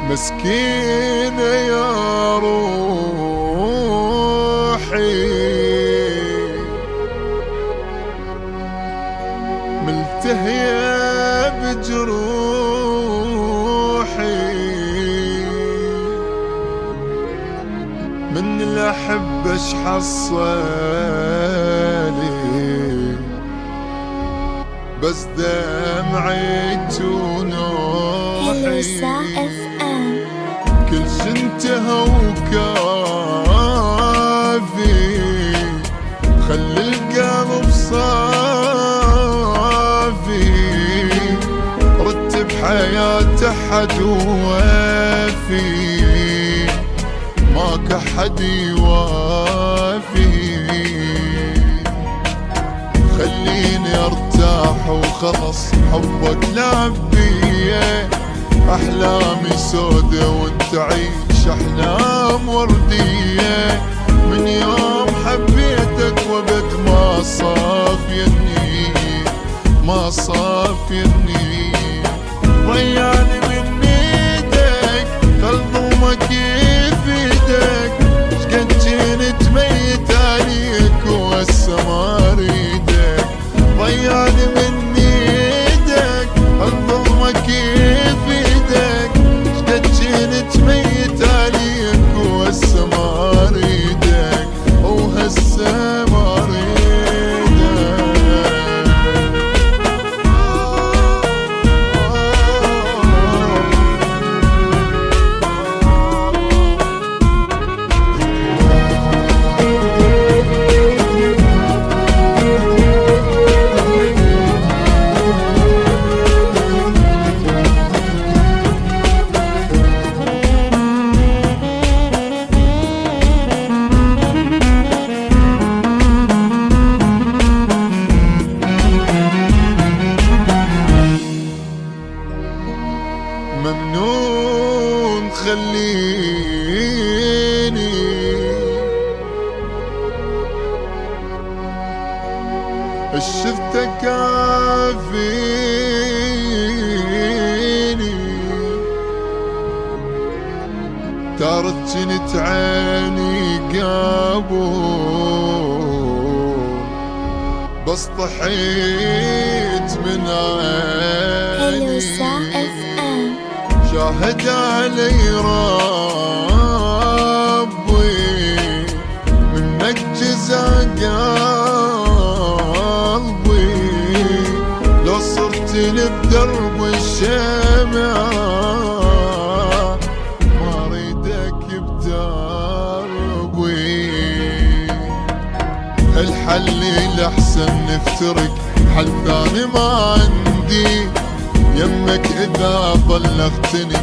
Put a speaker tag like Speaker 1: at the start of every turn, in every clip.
Speaker 1: مسكينة يا روحي ملتهية بجروحي من الأحبة اش حصلي بس دمعي ونوحي كل شي انتهى وكافي خلي القلب صافي رتب حياته حد وافي ماك احد يوافي خليني ارتاح وخلص حبك لعب بيه احلامي سودة وانت عيش احلام وردية من يوم حبيتك وبد ما صافيني ما صافيني ضيعني من ايدك خل ظلمك يفيدك شقد جيت ميت عليك وهسه ما اريدك ضيعني من ايدك خل ظلمك يفيدك شقد جيت ميت عليك وهسه ما اريدك وهسه ما ممنون خليني شفتك كافيني تارت جنت عيني قابول بس طحيت من عيني شاهد علي ربي منك جزع قلبي لو صرت لي بدرب الشمع ما اريدك بدربي الحل الاحسن نفترق حل ثاني ما عندي يمك اذا بلغتني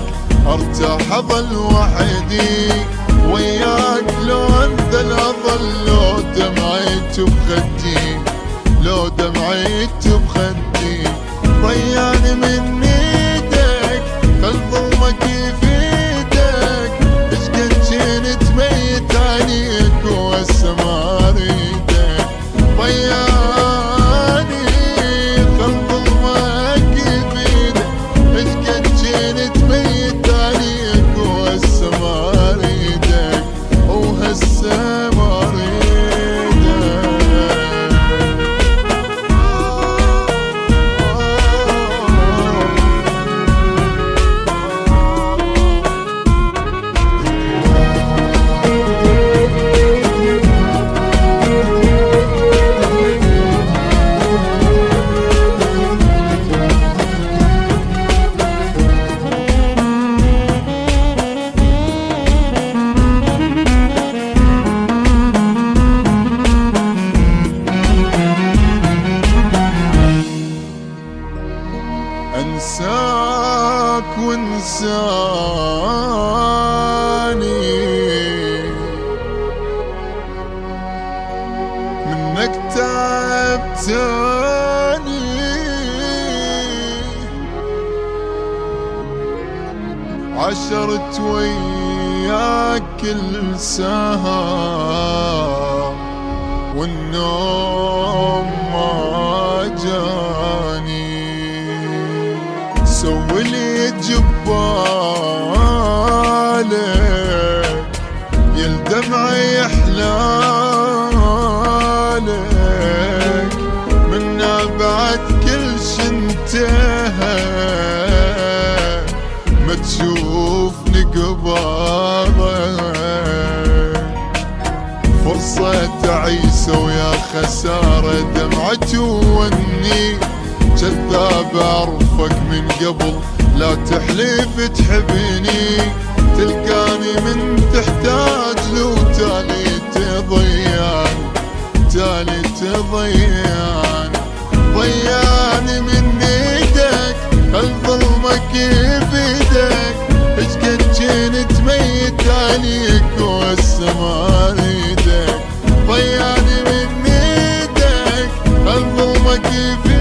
Speaker 1: ارتاح اظل وحدي وياك لو انت الاظل لو دمعت بخدي لو دمعت بخدي ضيعني من ايدك خل ظلمك يفيدك اشقد جيت ميت عليك وهسه ما اريدك ضيعني خل ظلمك يفيدك اشقد جيت ميت عليك وهسه ما اريدك وهسه ما انساك وانساني منك تعبتاني عشرت وياك كل سهر والنوم ما جاني سوي لي جبار ببالك، فرصة تعيسة ويا خسارة دمعتي ووني، كذاب اعرفك من قبل لا تحلف تحبني، تلقاني من تحتاج لو تالي تضيعني، تالي تضيعني، ضيعني من ايدك هل ظلمك بيدك، اش قد كنت ميت عليك والسما ريدك، ضيعني من ايدك هل ظلمك بيدك